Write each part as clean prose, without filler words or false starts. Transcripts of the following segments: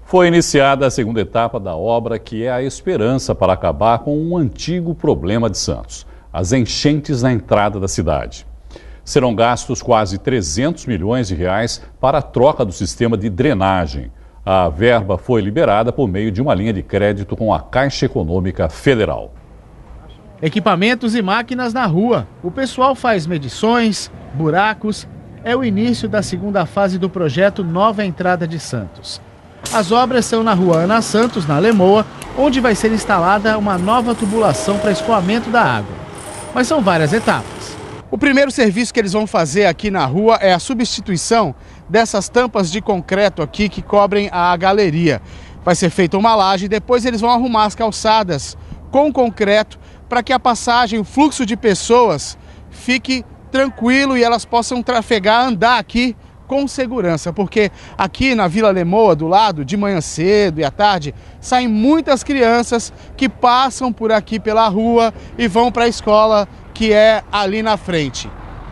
Foi iniciada a segunda etapa da obra, que é a esperança para acabar com um antigo problema de Santos: as enchentes na entrada da cidade. Serão gastos quase 300 milhões de reais para a troca do sistema de drenagem. A verba foi liberada por meio de uma linha de crédito com a Caixa Econômica Federal. Equipamentos e máquinas na rua. O pessoal faz medições, buracos. É o início da segunda fase do projeto Nova Entrada de Santos. As obras são na rua Ana Santos, na Lemoa, onde vai ser instalada uma nova tubulação para escoamento da água. Mas são várias etapas. O primeiro serviço que eles vão fazer aqui na rua é a substituição dessas tampas de concreto aqui que cobrem a galeria. Vai ser feita uma laje e depois eles vão arrumar as calçadas com concreto para que a passagem, o fluxo de pessoas fique tranquilo e elas possam trafegar, andar aqui com segurança, porque aqui na Vila Lemoa, do lado, de manhã cedo e à tarde, saem muitas crianças que passam por aqui pela rua e vão para a escola que é ali na frente.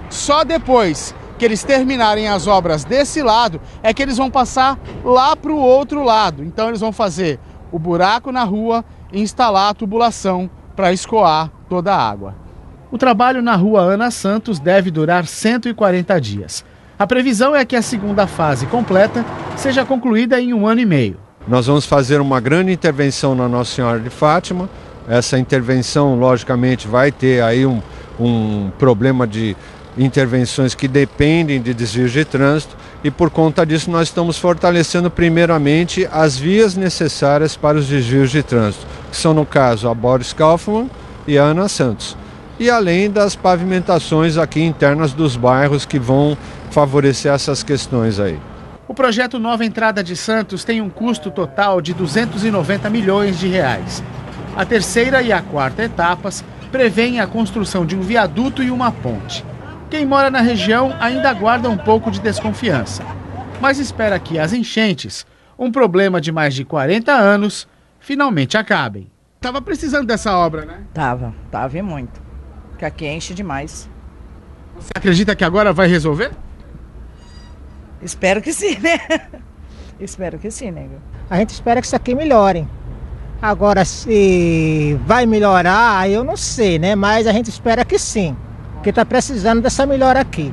Só depois que eles terminarem as obras desse lado é que eles vão passar lá para o outro lado. Então eles vão fazer o buraco na rua e instalar a tubulação para escoar toda a água. O trabalho na rua Ana Santos deve durar 140 dias. A previsão é que a segunda fase completa seja concluída em 1 ano e meio. Nós vamos fazer uma grande intervenção na Nossa Senhora de Fátima. Essa intervenção, logicamente, vai ter aí um problema de intervenções que dependem de desvios de trânsito e, por conta disso, nós estamos fortalecendo primeiramente as vias necessárias para os desvios de trânsito, que são, no caso, a Boris Kaufmann e a Ana Santos. E além das pavimentações aqui internas dos bairros que vão favorecer essas questões aí. O projeto Nova Entrada de Santos tem um custo total de 290 milhões de reais. A terceira e a quarta etapas prevêem a construção de um viaduto e uma ponte. Quem mora na região ainda guarda um pouco de desconfiança, mas espera que as enchentes, um problema de mais de 40 anos, finalmente acabem. Tava precisando dessa obra, né? Tava e muito. Porque aqui enche demais. Você acredita que agora vai resolver? Espero que sim, né? Espero que sim, nego. A gente espera que isso aqui melhore. Agora, se vai melhorar, aí eu não sei, né? Mas a gente espera que sim, porque está precisando dessa melhora aqui.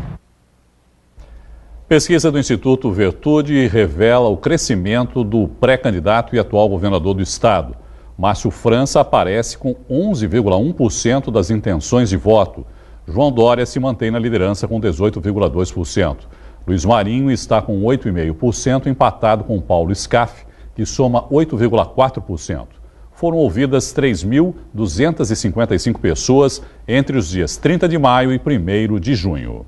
Pesquisa do Instituto Virtude revela o crescimento do pré-candidato e atual governador do estado. Márcio França aparece com 11,1% das intenções de voto. João Dória se mantém na liderança com 18,2%. Luiz Marinho está com 8,5%, empatado com Paulo Scaff, que soma 8,4%. Foram ouvidas 3.255 pessoas entre os dias 30 de maio e 1º de junho.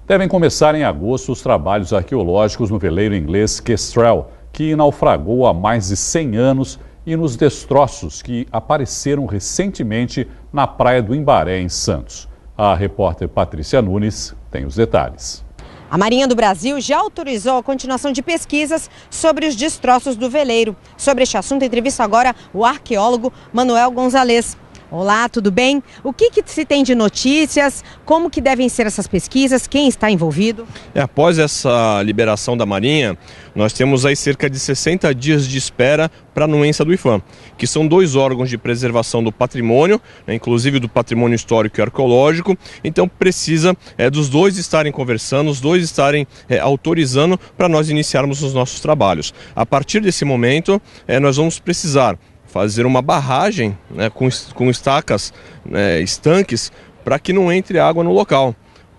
Devem começar em agosto os trabalhos arqueológicos no veleiro inglês Kestrel, que naufragou há mais de 100 anos, e nos destroços que apareceram recentemente na praia do Imbaré, em Santos. A repórter Patrícia Nunes tem os detalhes. A Marinha do Brasil já autorizou a continuação de pesquisas sobre os destroços do veleiro. Sobre este assunto, entrevista agora o arqueólogo Manuel Gonzalez. Olá, tudo bem? O que se tem de notícias? Como que devem ser essas pesquisas? Quem está envolvido? Após essa liberação da Marinha, nós temos aí cerca de 60 dias de espera para a anuência do IPHAM, que são 2 órgãos de preservação do patrimônio, inclusive do patrimônio histórico e arqueológico. Então precisa dos dois estarem conversando, os dois estarem autorizando para nós iniciarmos os nossos trabalhos. A partir desse momento, nós vamos precisar fazer uma barragem, com estacas, estanques, para que não entre água no local.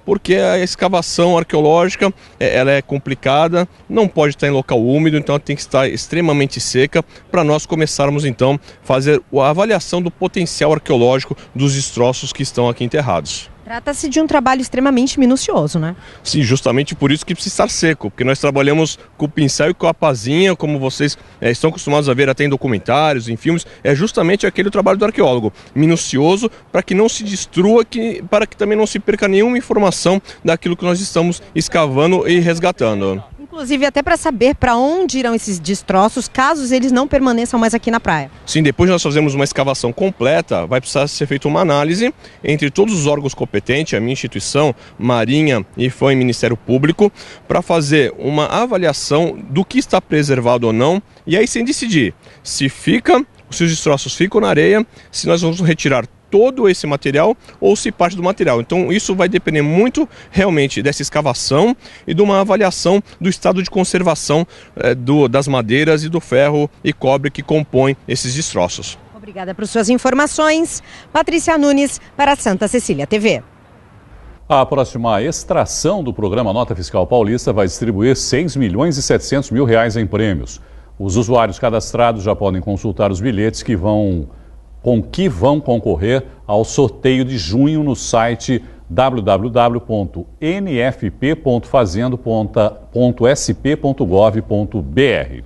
Porque a escavação arqueológica ela é complicada, não pode estar em local úmido, então ela tem que estar extremamente seca para nós começarmos então a fazer a avaliação do potencial arqueológico dos destroços que estão aqui enterrados. Trata-se de um trabalho extremamente minucioso, né? Sim, justamente por isso que precisa estar seco, porque nós trabalhamos com o pincel e com a pazinha, como vocês estão acostumados a ver até em documentários, em filmes. É justamente aquele trabalho do arqueólogo, minucioso, para que não se destrua, para que também não se perca nenhuma informação daquilo que nós estamos escavando e resgatando. Inclusive até para saber para onde irão esses destroços, caso eles não permaneçam mais aqui na praia. Sim, depois nós fazemos uma escavação completa, vai precisar ser feita uma análise entre todos os órgãos competentes, a minha instituição, Marinha, IFAM e Ministério Público, para fazer uma avaliação do que está preservado ou não, e aí sim decidir se os destroços ficam na areia, se nós vamos retirar todo esse material ou se parte do material. Então isso vai depender muito realmente dessa escavação e de uma avaliação do estado de conservação das madeiras e do ferro e cobre que compõem esses destroços. Obrigada por suas informações. Patrícia Nunes para Santa Cecília TV. A próxima extração do programa Nota Fiscal Paulista vai distribuir 6 milhões e 700 mil reais em prêmios. Os usuários cadastrados já podem consultar os bilhetes com que vão concorrer ao sorteio de junho no site www.nfp.fazendo.sp.gov.br.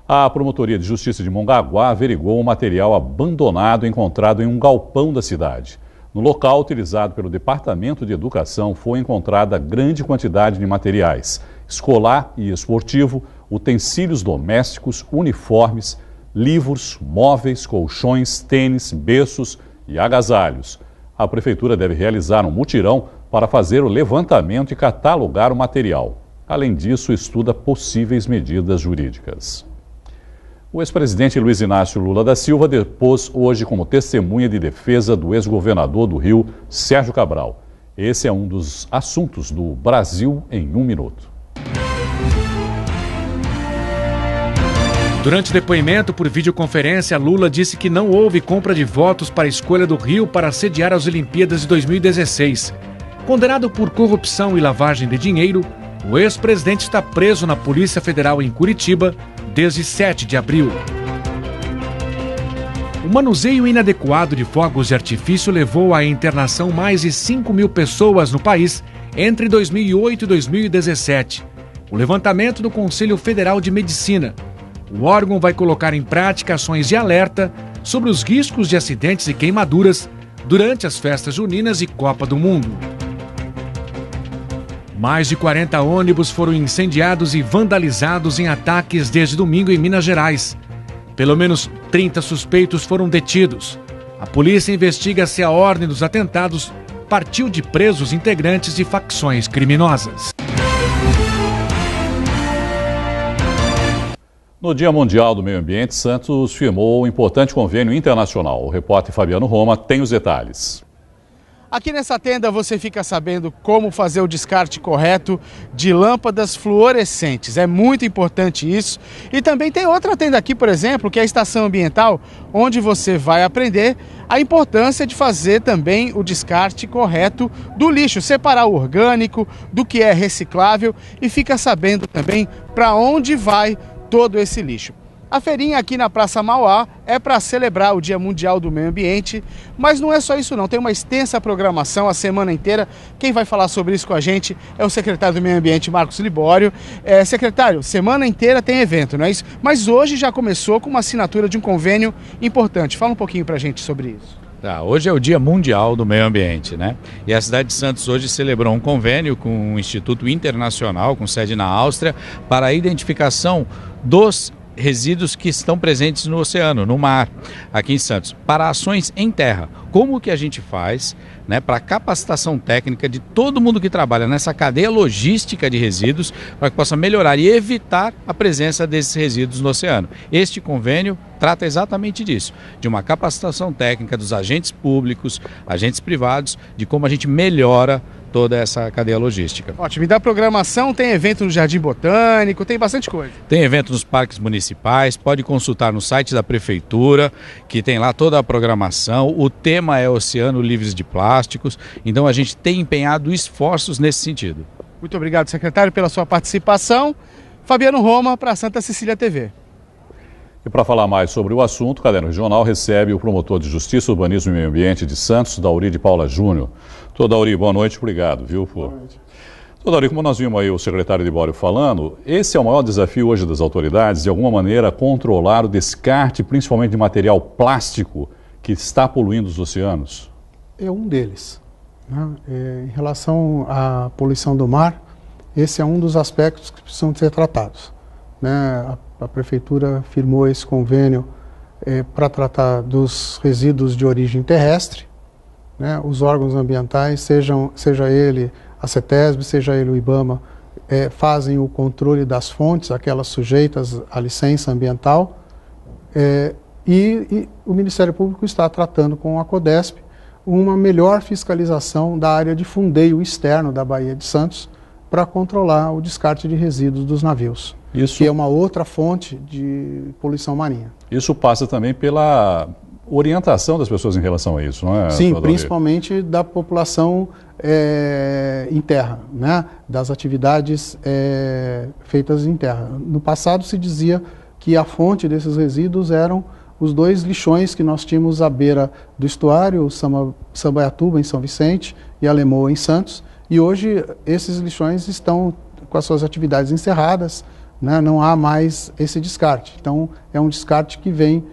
A Promotoria de Justiça de Mongaguá averigou um material abandonado encontrado em um galpão da cidade. No local utilizado pelo Departamento de Educação foi encontrada grande quantidade de materiais escolar e esportivo, utensílios domésticos, uniformes, livros, móveis, colchões, tênis, berços e agasalhos. A Prefeitura deve realizar um mutirão para fazer o levantamento e catalogar o material. Além disso, estuda possíveis medidas jurídicas. O ex-presidente Luiz Inácio Lula da Silva depôs hoje como testemunha de defesa do ex-governador do Rio, Sérgio Cabral. Esse é um dos assuntos do Brasil em 1 minuto. Durante o depoimento por videoconferência, Lula disse que não houve compra de votos para a escolha do Rio para sediar as Olimpíadas de 2016. Condenado por corrupção e lavagem de dinheiro, o ex-presidente está preso na Polícia Federal em Curitiba desde 7 de abril. O manuseio inadequado de fogos de artifício levou à internação mais de 5 mil pessoas no país entre 2008 e 2017. O levantamento do Conselho Federal de Medicina. O órgão vai colocar em prática ações de alerta sobre os riscos de acidentes e queimaduras durante as festas juninas e Copa do Mundo. Mais de 40 ônibus foram incendiados e vandalizados em ataques desde domingo em Minas Gerais. Pelo menos 30 suspeitos foram detidos. A polícia investiga se a ordem dos atentados partiu de presos integrantes de facções criminosas. No Dia Mundial do Meio Ambiente, Santos firmou um importante convênio internacional. O repórter Fabiano Roma tem os detalhes. Aqui nessa tenda você fica sabendo como fazer o descarte correto de lâmpadas fluorescentes. É muito importante isso. E também tem outra tenda aqui, por exemplo, que é a Estação Ambiental, onde você vai aprender a importância de fazer também o descarte correto do lixo, separar o orgânico do que é reciclável e fica sabendo também para onde vai todo esse lixo. A feirinha aqui na Praça Mauá é para celebrar o Dia Mundial do Meio Ambiente, mas não é só isso não, tem uma extensa programação a semana inteira. Quem vai falar sobre isso com a gente é o secretário do Meio Ambiente, Marcos Libório. Secretário, semana inteira tem evento, não é isso? Mas hoje já começou com uma assinatura de um convênio importante. Fala um pouquinho para a gente sobre isso. Hoje é o Dia Mundial do Meio Ambiente, né? E a cidade de Santos hoje celebrou um convênio com um instituto internacional, com sede na Áustria, para a identificação dos resíduos que estão presentes no oceano, no mar, aqui em Santos, para ações em terra. Como que a gente faz, né, para capacitação técnica de todo mundo que trabalha nessa cadeia logística de resíduos, para que possa melhorar e evitar a presença desses resíduos no oceano. Este convênio trata exatamente disso, de uma capacitação técnica dos agentes públicos, agentes privados, de como a gente melhora toda essa cadeia logística. Ótimo. E da programação tem evento no Jardim Botânico, tem bastante coisa. Tem evento nos parques municipais, pode consultar no site da Prefeitura, que tem lá toda a programação. O tema é Oceano Livres de Plásticos, então a gente tem empenhado esforços nesse sentido. Muito obrigado, secretário, pela sua participação. Fabiano Roma, para Santa Cecília TV. E para falar mais sobre o assunto, o Caderno Regional recebe o promotor de Justiça, Urbanismo e Meio Ambiente de Santos, Dauri de Paula Júnior. Doutor Dauri, boa noite, obrigado, viu? Boa noite. Doutor Dauri, como nós vimos aí o secretário Libório falando, esse é o maior desafio hoje das autoridades, de alguma maneira, controlar o descarte, principalmente de material plástico, que está poluindo os oceanos? É um deles. Né? Em relação à poluição do mar, esse é um dos aspectos que precisam ser tratados, né? A Prefeitura firmou esse convênio para tratar dos resíduos de origem terrestre, né? Os órgãos ambientais, seja ele a CETESB, seja ele o IBAMA, fazem o controle das fontes, aquelas sujeitas à licença ambiental, e o Ministério Público está tratando com a CODESP uma melhor fiscalização da área de fundeio externo da Baía de Santos para controlar o descarte de resíduos dos navios, que é uma outra fonte de poluição marinha. Isso passa também pela orientação das pessoas em relação a isso, não é? Sim, principalmente da população em terra, né? Das atividades feitas em terra. No passado se dizia que a fonte desses resíduos eram os 2 lixões que nós tínhamos à beira do estuário, Sambaiatuba em São Vicente e Alemoa em Santos, e hoje esses lixões estão com as suas atividades encerradas, né? Não há mais esse descarte. Então é um descarte que vem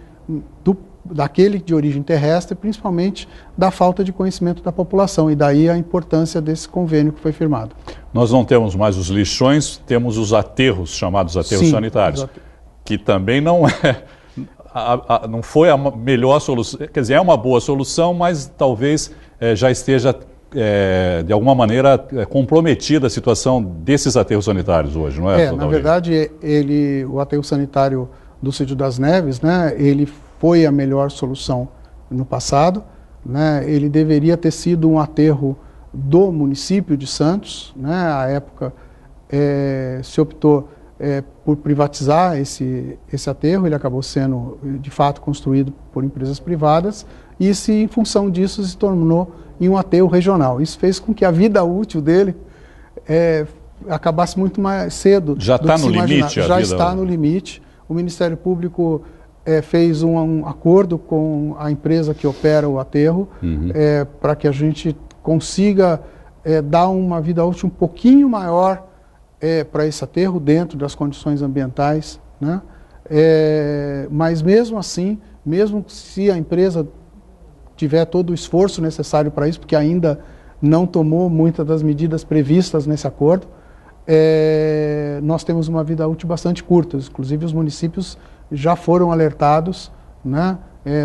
daquele de origem terrestre, principalmente da falta de conhecimento da população, e daí a importância desse convênio que foi firmado. Nós não temos mais os lixões, temos os aterros, chamados aterros sanitários, que também não não foi a melhor solução, quer dizer, é uma boa solução, mas talvez já esteja, de alguma maneira, comprometida a situação desses aterros sanitários hoje, não é? Na verdade, o aterro sanitário do Sítio das Neves, né, ele foi a melhor solução no passado, né? Ele deveria ter sido um aterro do município de Santos, né? À época se optou por privatizar esse aterro, ele acabou sendo de fato construído por empresas privadas e em função disso se tornou em um aterro regional. Isso fez com que a vida útil dele acabasse muito mais cedo. Já está no limite? Já está no limite. O Ministério Público fez um acordo com a empresa que opera o aterro, para que a gente consiga dar uma vida útil um pouquinho maior para esse aterro, dentro das condições ambientais, né? Mas mesmo assim, mesmo se a empresa tiver todo o esforço necessário para isso, porque ainda não tomou muitas das medidas previstas nesse acordo, nós temos uma vida útil bastante curta. Inclusive os municípios já foram alertados, né,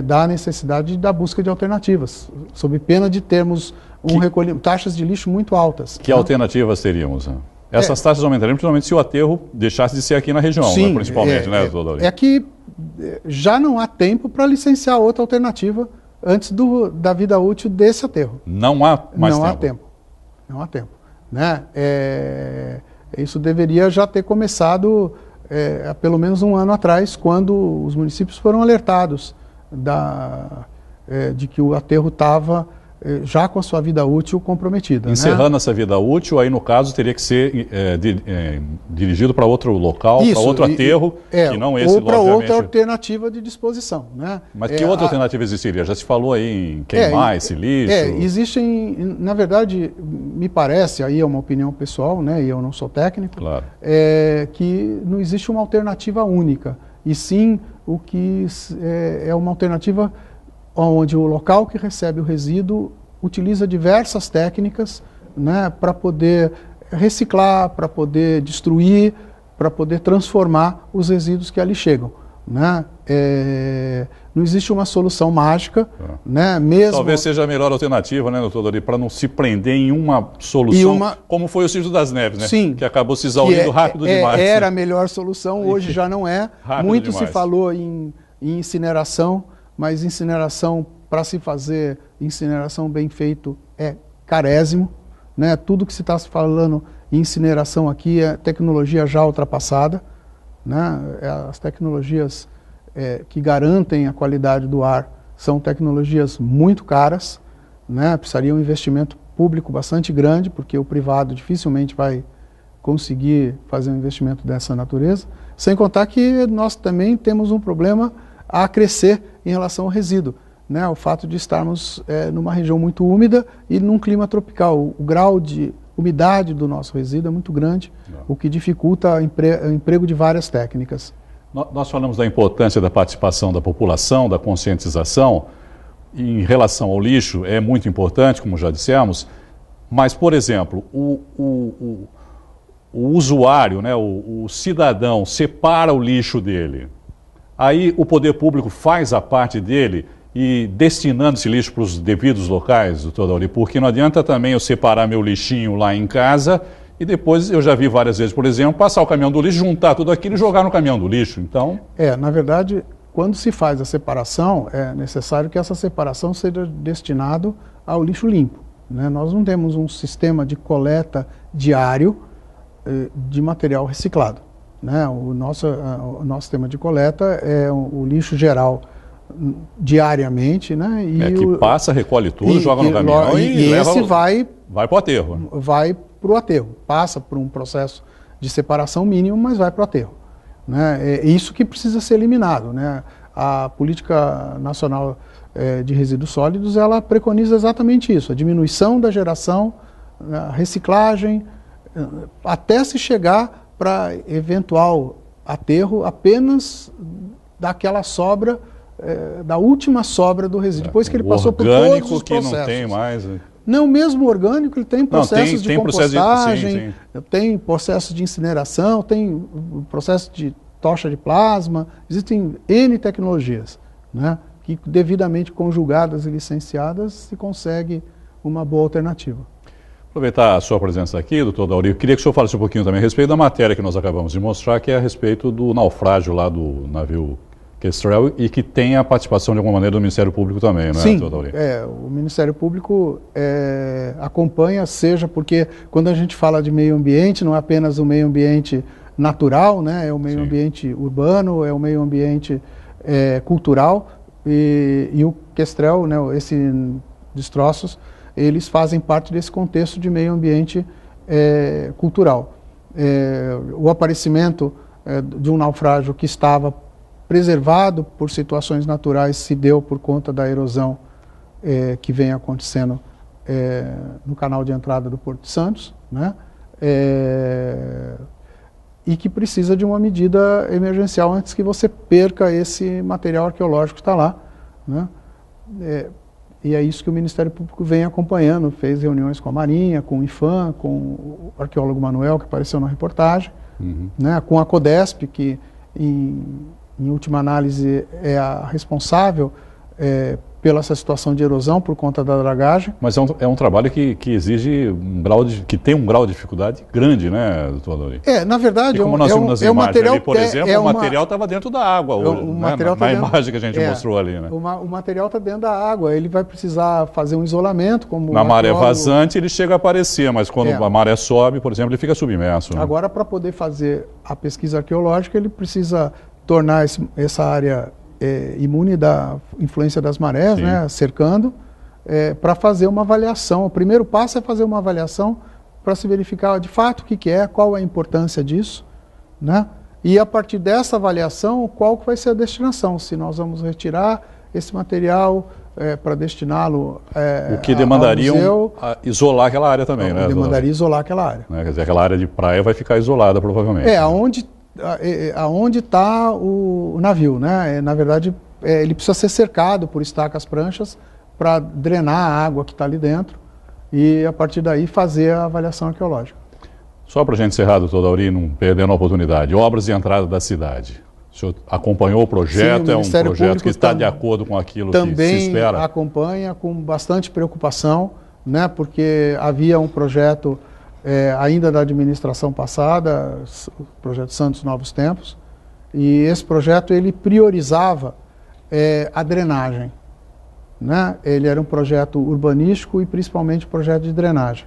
da necessidade da busca de alternativas, sob pena de termos taxas de lixo muito altas. Que alternativas teríamos? Essas taxas aumentariam principalmente se o aterro deixasse de ser aqui na região, sim, né, principalmente, né, doutor? É que já não há tempo para licenciar outra alternativa antes da vida útil desse aterro. Não há mais tempo? Não há tempo. Né? Isso deveria já ter começado há pelo menos um ano atrás, quando os municípios foram alertados de que o aterro estava já com a sua vida útil comprometida. Encerrando, né? essa vida útil, aí no caso teria que ser dirigido para outro local, para outro aterro, que não esse, ou para outra alternativa de disposição. Né? Mas que outra alternativa existiria? Já se falou aí em queimar esse lixo? Existem, na verdade, me parece, aí é uma opinião pessoal, né, e eu não sou técnico, claro, que não existe uma alternativa única, e sim o que é uma alternativa onde o local que recebe o resíduo utiliza diversas técnicas, né, para poder reciclar, para poder destruir, para poder transformar os resíduos que ali chegam. Né? Não existe uma solução mágica, né? Mesmo... Talvez seja a melhor alternativa, né, doutor Dori, para não se prender em uma solução, como foi o Sítio das Neves, né? Sim, que acabou se exaurindo rápido demais. Era a melhor solução, hoje já não é. Muito demais. Se falou em incineração, mas incineração, para se fazer incineração bem feito, é carésimo. Né? Tudo que se está falando em incineração aqui é tecnologia já ultrapassada. Né? As tecnologias que garantem a qualidade do ar são tecnologias muito caras. Né? Precisaria um investimento público bastante grande, porque o privado dificilmente vai conseguir fazer um investimento dessa natureza. Sem contar que nós também temos um problema a crescer em relação ao resíduo, né? O fato de estarmos numa região muito úmida e num clima tropical. O grau de umidade do nosso resíduo é muito grande, o que dificulta o emprego de várias técnicas. Nós falamos da importância da participação da população, da conscientização. Em relação ao lixo, é muito importante, como já dissemos, mas, por exemplo, o usuário, né, o cidadão, separa o lixo dele. Aí o poder público faz a parte dele e destinando esse lixo para os devidos locais, doutor Dauri, porque não adianta também eu separar meu lixinho lá em casa e depois, eu já vi várias vezes, por exemplo, passar o caminhão do lixo, juntar tudo aquilo e jogar no caminhão do lixo. Então... na verdade, quando se faz a separação, é necessário que essa separação seja destinada ao lixo limpo, né? Nós não temos um sistema de coleta diário de material reciclado, né? O nosso sistema de coleta é o lixo geral diariamente, né? E que passa, recolhe tudo, joga no caminhão e leva, esse vai para o aterro. Vai para o aterro, passa por um processo de separação mínimo, mas vai para o aterro, né? É isso que precisa ser eliminado, né? A Política Nacional de Resíduos Sólidos, ela preconiza exatamente isso, a diminuição da geração, a reciclagem, até se chegar para eventual aterro apenas daquela sobra, da última sobra do resíduo, depois que ele passou por todos os processos. Que não tem mais... Não, mesmo orgânico, ele tem processos de compostagem, tem processo de incineração, tem processo de tocha de plasma, existem N tecnologias, né, que devidamente conjugadas e licenciadas se consegue uma boa alternativa. Aproveitar a sua presença aqui, doutor Dauri, eu queria que o senhor falasse um pouquinho também a respeito da matéria que nós acabamos de mostrar, que é a respeito do naufrágio lá do navio Kestrel e que tem a participação de alguma maneira do Ministério Público também, não é, Sim, doutor Dauri? O Ministério Público acompanha, seja porque quando a gente fala de meio ambiente, não é apenas o meio ambiente natural, né, é o meio ambiente urbano, é o meio ambiente cultural e o Kestrel, né, esses destroços, eles fazem parte desse contexto de meio ambiente cultural. O aparecimento de um naufrágio que estava preservado por situações naturais se deu por conta da erosão que vem acontecendo no canal de entrada do Porto de Santos, né? E que precisa de uma medida emergencial antes que você perca esse material arqueológico que está lá, né? E é isso que o Ministério Público vem acompanhando, fez reuniões com a Marinha, com o IPHAN, com o arqueólogo Manuel, que apareceu na reportagem, né? Com a CODESP, que em última análise é a responsável pela essa situação de erosão por conta da dragagem. Mas é um trabalho que exige que tem um grau de dificuldade grande, né, doutor Dauri? Na verdade, como nós vimos nas imagens material, ali, por exemplo, o material estava dentro da água, na imagem que a gente mostrou ali, né? O material está dentro da água, ele vai precisar fazer um isolamento, como na maré vazante ele chega a aparecer, mas quando a maré sobe, por exemplo, ele fica submerso. Né? Agora, para poder fazer a pesquisa arqueológica, ele precisa tornar essa área imune da influência das marés, né, cercando, para fazer uma avaliação. O primeiro passo é fazer uma avaliação para se verificar de fato o que é, qual é a importância disso, né? E a partir dessa avaliação, qual que vai ser a destinação, se nós vamos retirar esse material para destiná-lo o que demandariam isolar aquela área também, né? Demandaria isolar aquela área. Quer dizer, aquela área de praia vai ficar isolada provavelmente. Aonde está o navio, né? Na verdade, ele precisa ser cercado por estacas pranchas para drenar a água que está ali dentro e, a partir daí, fazer a avaliação arqueológica. Só para a gente encerrar, doutor Dauri, não perdendo a oportunidade, obras de entrada da cidade. O senhor acompanhou o projeto? Sim, o Ministério projeto Público que está de acordo com aquilo que se espera? Também acompanha com bastante preocupação, né? Porque havia um projeto ainda da administração passada, o projeto Santos Novos Tempos, e esse projeto ele priorizava a drenagem, né? Ele era um projeto urbanístico e principalmente projeto de drenagem.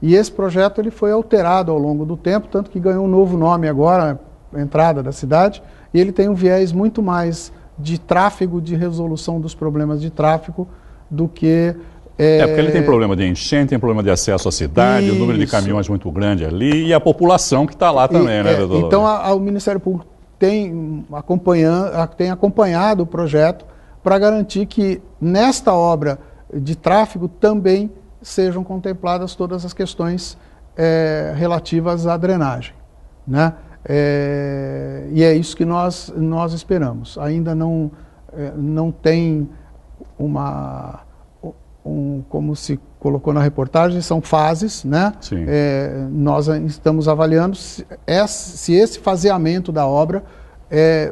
E esse projeto ele foi alterado ao longo do tempo, tanto que ganhou um novo nome agora, a entrada da cidade, e ele tem um viés muito mais de tráfego, de resolução dos problemas de tráfego, do que... porque ele tem problema de enchente, tem problema de acesso à cidade, o número de caminhões muito grande ali e a população que está lá também, né, doutor? Então, o Ministério Público tem acompanhado o projeto para garantir que nesta obra de tráfego também sejam contempladas todas as questões relativas à drenagem, né? E é isso que nós como se colocou na reportagem, são fases, né? Nós estamos avaliando se esse faseamento da obra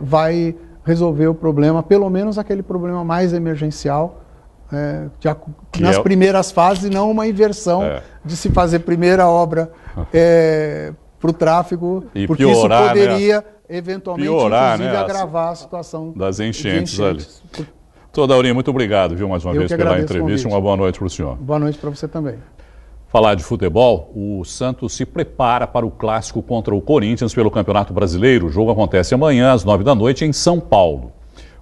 vai resolver o problema, pelo menos aquele problema mais emergencial, nas primeiras fases, e não uma inversão de se fazer primeira obra para o tráfego, porque piorar, isso poderia eventualmente, inclusive, agravar a situação das enchentes ali. Doutor Daurinho, muito obrigado, viu, mais uma vez pela entrevista. Uma boa noite para o senhor. Boa noite para você também. Falar de futebol, o Santos se prepara para o clássico contra o Corinthians pelo Campeonato Brasileiro. O jogo acontece amanhã às 9 da noite em São Paulo.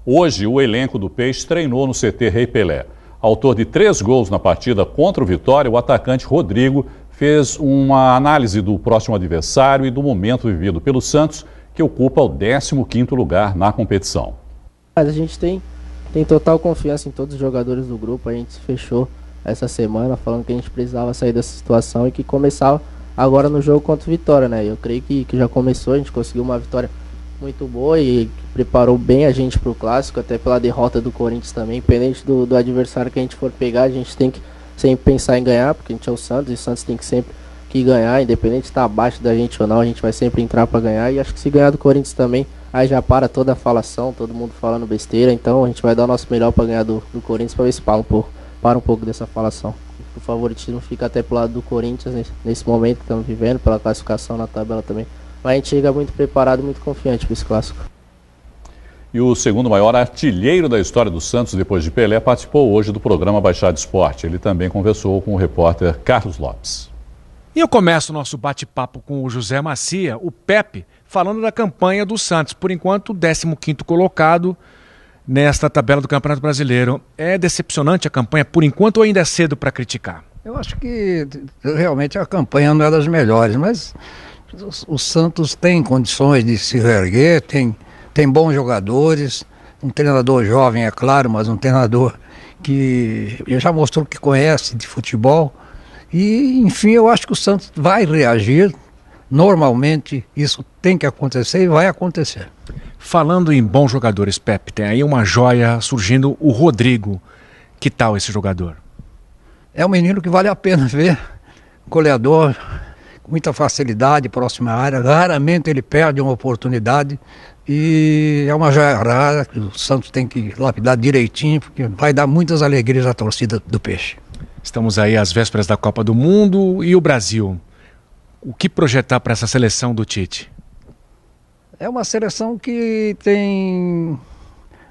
Hoje, o elenco do Peixe treinou no CT Rei Pelé. Autor de 3 gols na partida contra o Vitória, o atacante Rodrigo fez uma análise do próximo adversário e do momento vivido pelo Santos, que ocupa o 15º lugar na competição. Mas a gente tem total confiança em todos os jogadores do grupo. A gente se fechou essa semana falando que a gente precisava sair dessa situação e que começava agora no jogo contra o Vitória, né? Eu creio que já começou, a gente conseguiu uma vitória muito boa e preparou bem a gente para o clássico, até pela derrota do Corinthians também. Independente do adversário que a gente for pegar, a gente tem que sempre pensar em ganhar, porque a gente é o Santos e o Santos tem que sempre ganhar, independente de estar abaixo da gente ou não, a gente vai sempre entrar para ganhar. E acho que se ganhar do Corinthians também, aí já para toda a falação, todo mundo falando besteira. Então a gente vai dar o nosso melhor para ganhar do Corinthians, para ver se para um pouco dessa falação. O favoritismo fica até pro lado do Corinthians nesse momento que estamos vivendo, pela classificação na tabela também. Mas a gente chega muito preparado e muito confiante para esse clássico. E o segundo maior artilheiro da história do Santos, depois de Pelé, participou hoje do programa Baixada Esporte. Ele também conversou com o repórter Carlos Lopes. E eu começo o nosso bate-papo com o José Macia, o Pepe, falando da campanha do Santos. Por enquanto, 15º colocado nesta tabela do Campeonato Brasileiro. É decepcionante a campanha por enquanto ou ainda é cedo para criticar? Eu acho que realmente a campanha não é das melhores, mas o Santos tem condições de se reerguer, tem bons jogadores, um treinador jovem, é claro, mas um treinador que já mostrou que conhece de futebol. E, enfim, eu acho que o Santos vai reagir. Normalmente isso tem que acontecer e vai acontecer. Falando em bons jogadores, Pepe, tem aí uma joia surgindo, o Rodrigo. Que tal esse jogador? É um menino que vale a pena ver, goleador, com muita facilidade, próxima à área, raramente ele perde uma oportunidade e é uma joia rara que o Santos tem que lapidar direitinho, porque vai dar muitas alegrias à torcida do Peixe. Estamos aí às vésperas da Copa do Mundo e o Brasil. O que projetar para essa seleção do Tite? É uma seleção que tem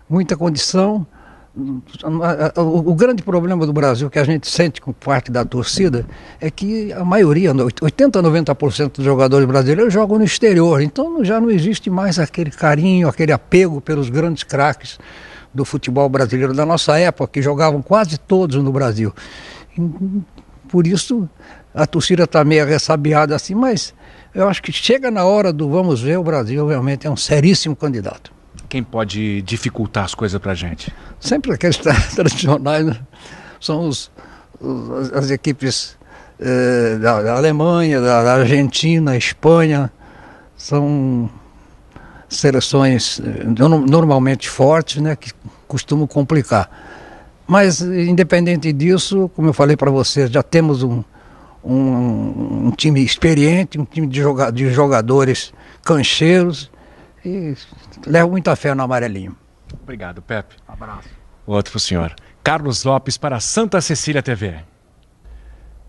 muita condição. O grande problema do Brasil que a gente sente com parte da torcida é que a maioria, 80% a 90% dos jogadores brasileiros jogam no exterior. Então já não existe mais aquele carinho, aquele apego pelos grandes craques do futebol brasileiro da nossa época, que jogavam quase todos no Brasil. Por isso a torcida está meio ressabiada assim, mas eu acho que chega na hora do vamos ver, o Brasil realmente é um seríssimo candidato. Quem pode dificultar as coisas para a gente? Sempre aqueles tradicionais, né? São as equipes da Alemanha, da Argentina, Espanha, são seleções normalmente fortes, né, que costumam complicar. Mas, independente disso, como eu falei para vocês, já temos um time experiente, um time de jogadores cancheiros e levo muita fé no amarelinho. Obrigado, Pepe. Um abraço. Outro para o senhor. Carlos Lopes para Santa Cecília TV.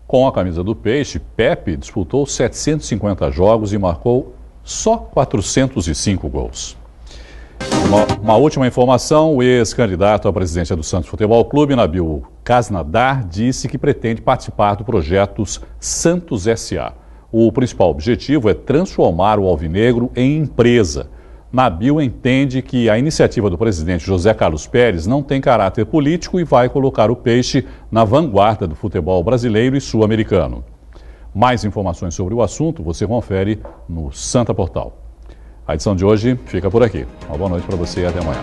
Com a camisa do Peixe, Pepe disputou 750 jogos e marcou só 405 gols. Uma última informação, o ex-candidato à presidência do Santos Futebol Clube, Nabil Kasnadar, disse que pretende participar do projeto Santos S.A. O principal objetivo é transformar o alvinegro em empresa. Nabil entende que a iniciativa do presidente José Carlos Pérez não tem caráter político e vai colocar o Peixe na vanguarda do futebol brasileiro e sul-americano. Mais informações sobre o assunto você confere no Santa Portal. A edição de hoje fica por aqui. Uma boa noite para você e até amanhã.